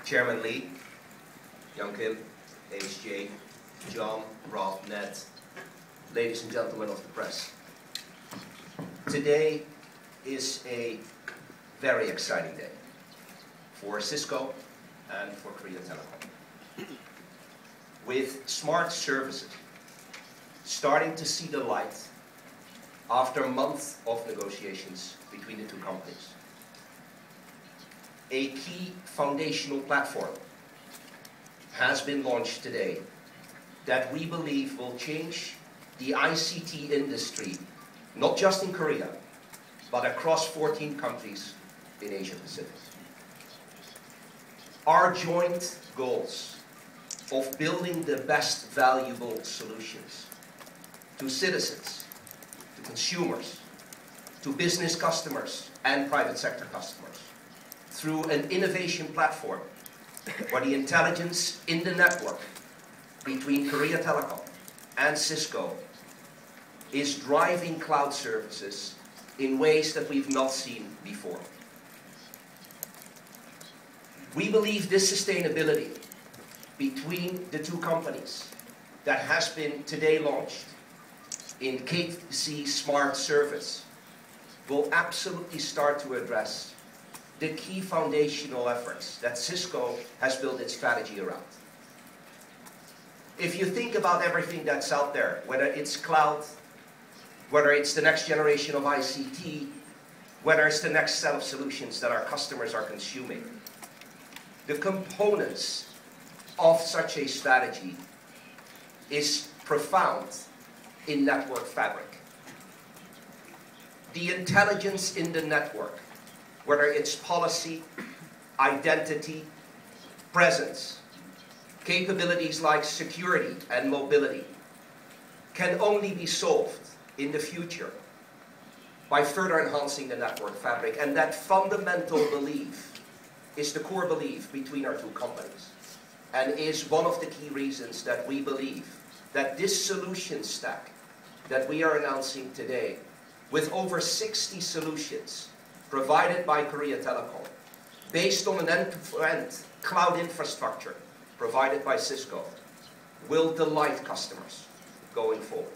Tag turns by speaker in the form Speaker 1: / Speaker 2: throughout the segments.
Speaker 1: Chairman Lee, Young Kim, HJ, John, Rob, Ned, ladies and gentlemen of the press. Today is a very exciting day for Cisco and for Korea Telecom. With smart services starting to see the light after months of negotiations between the two companies, a key foundational platform has been launched today that we believe will change the ICT industry, not just in Korea, but across 14 countries in Asia Pacific. Our joint goals of building the best valuable solutions to citizens, to consumers, to business customers and private sector customers through an innovation platform where the intelligence in the network between Korea Telecom and Cisco is driving cloud services in ways that we've not seen before. We believe this sustainability between the two companies that has been today launched in KT Smart Service will absolutely start to address the key foundational efforts that Cisco has built its strategy around. If you think about everything that's out there, whether it's cloud, whether it's the next generation of ICT, whether it's the next set of solutions that our customers are consuming, the components of such a strategy is profound in network fabric. The intelligence in the network, whether it's policy, identity, presence, capabilities like security and mobility, can only be solved in the future by further enhancing the network fabric. And that fundamental belief is the core belief between our two companies, and is one of the key reasons that we believe that this solution stack that we are announcing today, with over 60 solutions provided by Korea Telecom, based on an end-to-end cloud infrastructure provided by Cisco, will delight customers going forward.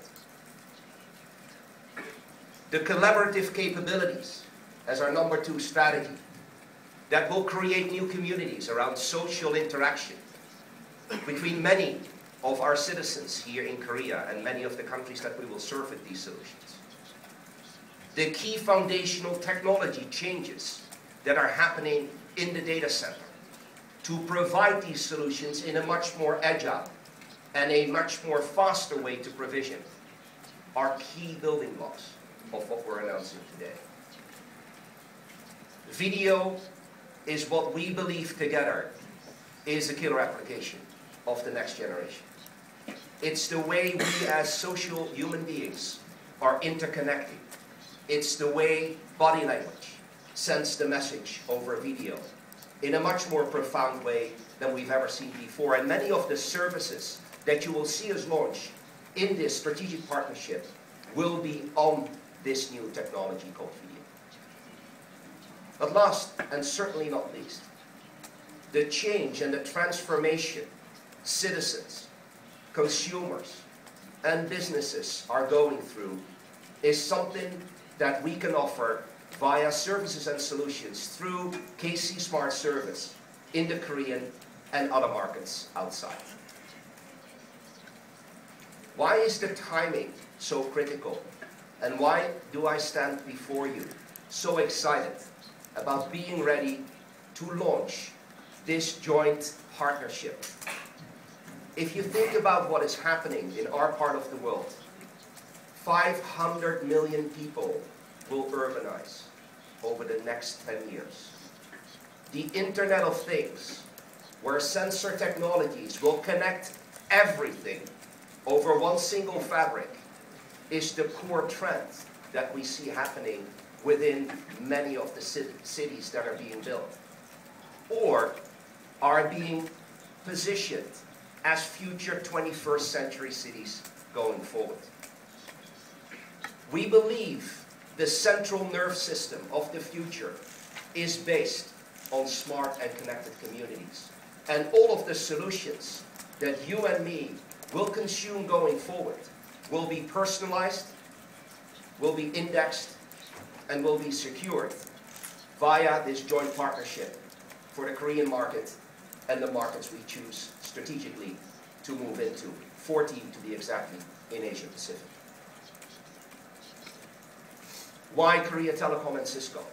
Speaker 1: The collaborative capabilities as our number 2 strategy that will create new communities around social interaction between many of our citizens here in Korea and many of the countries that we will serve with these solutions. The key foundational technology changes that are happening in the data center to provide these solutions in a much more agile and a much more faster way to provision are key building blocks of what we're announcing today. Video is what we believe together is a killer application of the next generation. It's the way we as social human beings are interconnecting. It's the way body language sends the message over video in a much more profound way than we've ever seen before. And many of the services that you will see us launch in this strategic partnership will be on this new technology called video. But last, and certainly not least, the change and the transformation citizens, consumers, and businesses are going through is something that we can offer via services and solutions through KT Smart Service in the Korean and other markets outside. Why is the timing so critical? And why do I stand before you so excited about being ready to launch this joint partnership? If you think about what is happening in our part of the world, 500 million people will urbanize over the next 10 years. The Internet of Things, where sensor technologies will connect everything over one single fabric, is the core trend that we see happening within many of the cities that are being built, or are being positioned as future 21st century cities going forward. We believe the central nerve system of the future is based on smart and connected communities. And all of the solutions that you and me will consume going forward will be personalized, will be indexed, and will be secured via this joint partnership for the Korean market and the markets we choose strategically to move into, 14 to be exactly in Asia Pacific. Why Korea Telecom and Cisco?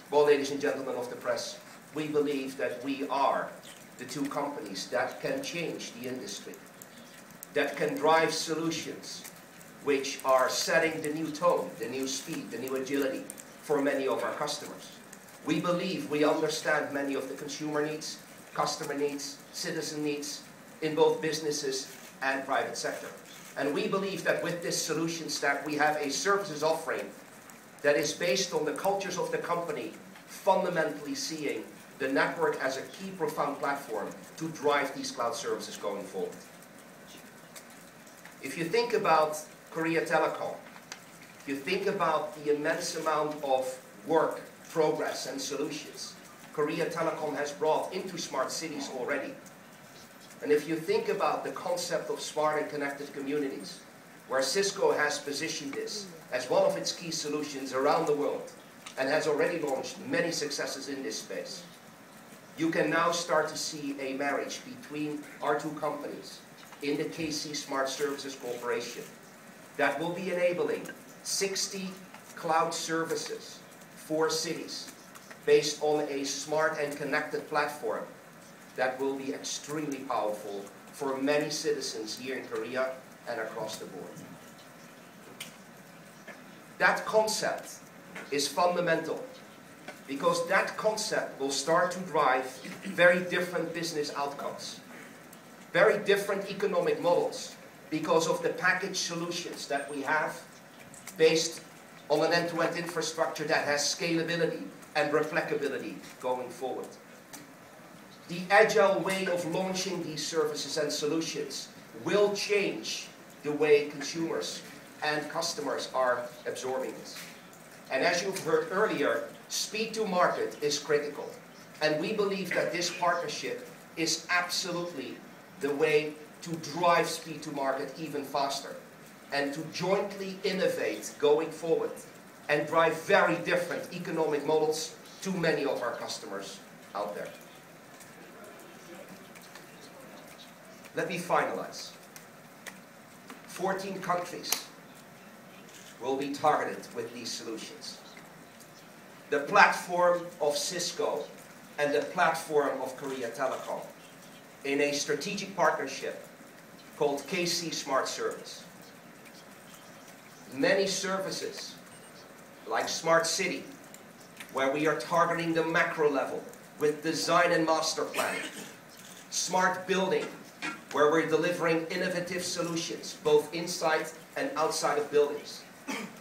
Speaker 1: Well, ladies and gentlemen of the press, we believe that we are the two companies that can change the industry, that can drive solutions which are setting the new tone, the new speed, the new agility for many of our customers. We believe we understand many of the consumer needs, customer needs, citizen needs in both businesses and private sector. And we believe that with this solution stack, we have a services offering that is based on the cultures of the company, fundamentally seeing the network as a key profound platform to drive these cloud services going forward. If you think about Korea Telecom, if you think about the immense amount of work, progress and solutions Korea Telecom has brought into smart cities already, and if you think about the concept of smart and connected communities, where Cisco has positioned this as one of its key solutions around the world and has already launched many successes in this space, you can now start to see a marriage between our two companies in the KC Smart Services Corporation that will be enabling 60 cloud services for cities based on a smart and connected platform that will be extremely powerful for many citizens here in Korea and across the board. That concept is fundamental because that concept will start to drive very different business outcomes, very different economic models because of the package solutions that we have based on an end-to-end infrastructure that has scalability and replicability going forward. The agile way of launching these services and solutions will change the way consumers and customers are absorbing this. And as you've heard earlier, speed to market is critical. And we believe that this partnership is absolutely the way to drive speed to market even faster and to jointly innovate going forward and drive very different economic models to many of our customers out there. Let me finalize. 14 countries will be targeted with these solutions. The platform of Cisco and the platform of Korea Telecom in a strategic partnership called KC Smart Service. Many services like Smart City, where we are targeting the macro level with design and master planning. Smart Building, where we're delivering innovative solutions both inside and outside of buildings.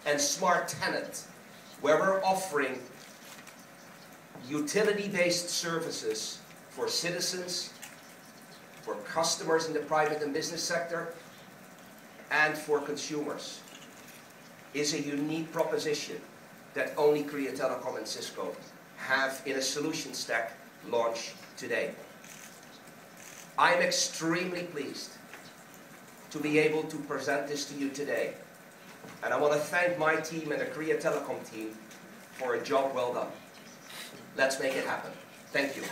Speaker 1: And Smart Tenant, where we're offering utility-based services for citizens, for customers in the private and business sector, and for consumers, is a unique proposition that only Korea Telecom and Cisco have in a solution stack launch today. I'm extremely pleased to be able to present this to you today. And I want to thank my team and the Korea Telecom team for a job well done. Let's make it happen. Thank you.